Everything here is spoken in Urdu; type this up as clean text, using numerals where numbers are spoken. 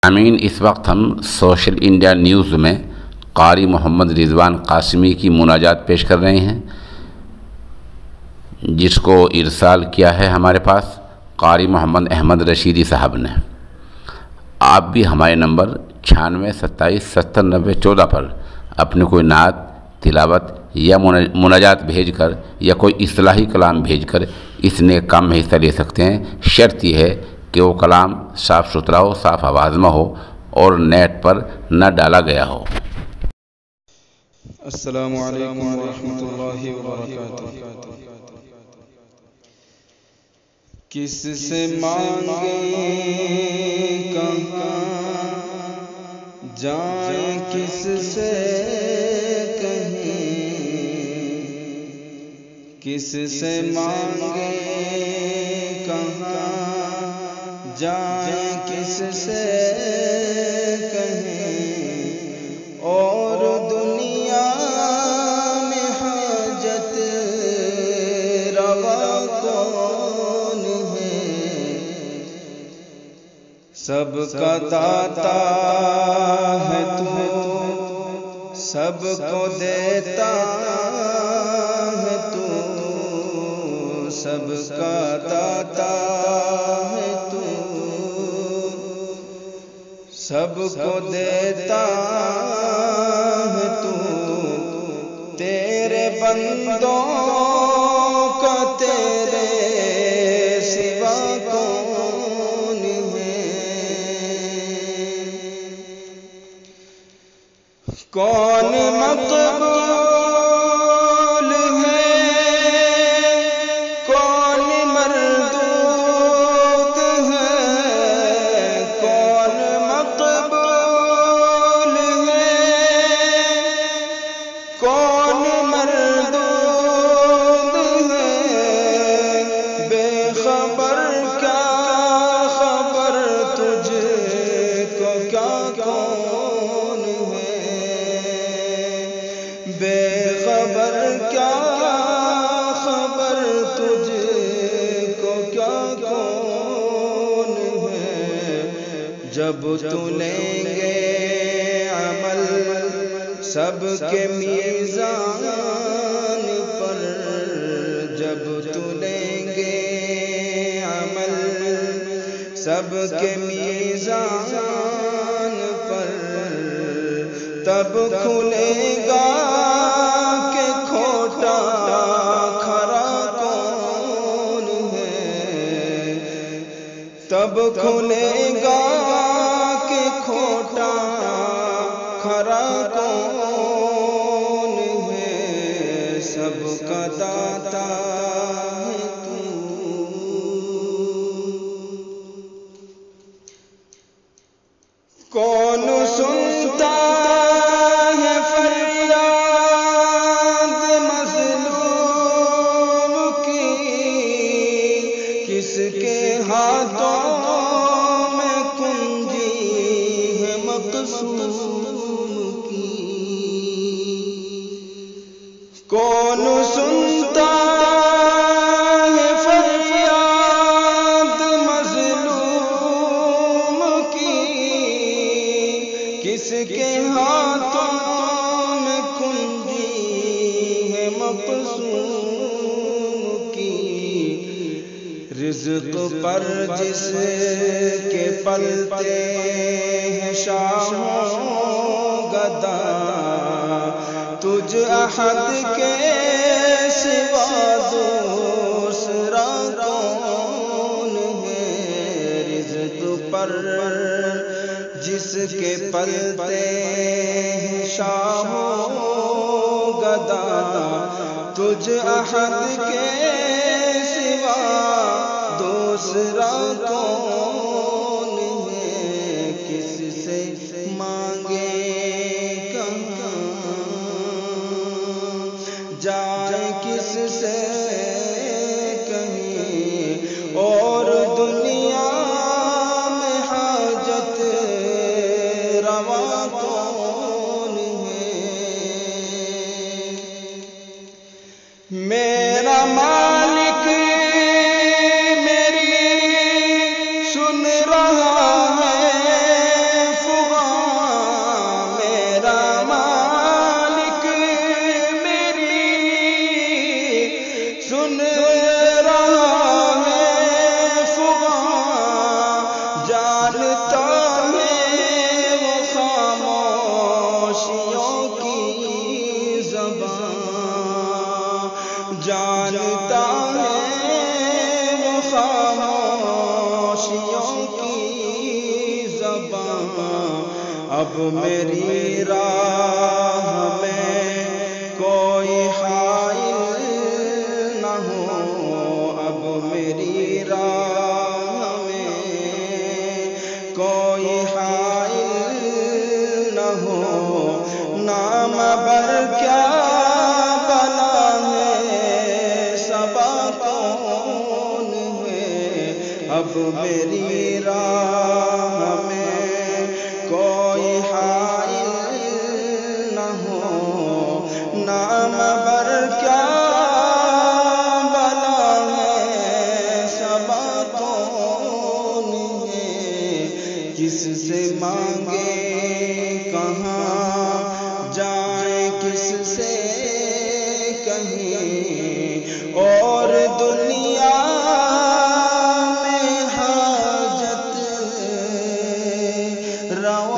امین، اس وقت ہم سوشل انڈیا نیوز میں قاری محمد رضوان قاسمی کی مناجات پیش کر رہے ہیں، جس کو ارسال کیا ہے ہمارے پاس قاری محمد احمد رشیدی صاحب نے۔ آپ بھی ہمارے نمبر 9627709014 پر اپنے کوئی نعت، تلاوت یا مناجات بھیج کر یا کوئی اصلاحی کلام بھیج کر اس نیک کام میں حصہ لے سکتے ہیں۔ شرط یہ ہے کہ وہ کلام صاف ستھرا ہو، صاف آواز میں ہو اور نیٹ پر نہ ڈالا گیا ہو۔ السلام علیکم ورحمۃ اللہ وبرکاتہ۔ کس سے مانگیں کہاں جائیں، کس سے کہیں، کس سے مانگیں کہاں جائیں، کس سے کہیں، اور دنیا میں حاجت روا کون ہے؟ سب کا داتا ہے تو، سب کو دیتا ہے تو، سب کا داتا ہے تو، سب کو دیتا ہے تو، تیرے بندوں کا تیرے سوا کون ہے؟ کون مقبول ہے، کون مردود ہے، کون مقبول ہے، کون مردود ہے، بے خبر کیا خبر تجھ کو کیا کون ہے؟ بے خبر کیا خبر تجھ کو کیا کون ہے؟ جب تو لیں گے عمل سب کے میزان پر، جب تو لیں گے عمل سب کے میزان پر، تب کھلے گا کہ کھوٹا کھرا کون ہے؟ تب کھلے گا کہ کھوٹا کھرا کون ہے؟ سب کا داتا ہے تو، کون سنتا ہے فریاد مظلوم کی، کس کے ہاتھوں میں کنجی ہے مقصوم کی؟ کون سنتا ہے فریاد مظلوم کی، کس کے ہاتھوں میں کنجی ہے مقصوم کی؟ رزق پر جس کے پلتے ہیں شاہوں گدا، تجھ احد کے سوا دوسرا کون ہے؟ رزق پر جس کے پلتے ہیں شاہوں گدا، تجھ احد کے سوا دوسرا کون ہے؟ کس سے مانگے کہاں جائیں، کس سے کہیں، اور دنیا میں حاجت روا کون ہے؟ میرا مالک میری اب میری راہ میں کوئی حائل نہ ہو، اب میری راہ میں کوئی حائل نہ ہو، نام بر کیا بلا ہے صبا کون ہے، اب میری راہ میں کوئی حائل نہ ہو، نام بر کیا بلا ہے صبا کون ہے، کس سے مانگے کہاں جائیں کس سے کہیں، اور دنیا میں حاجت روا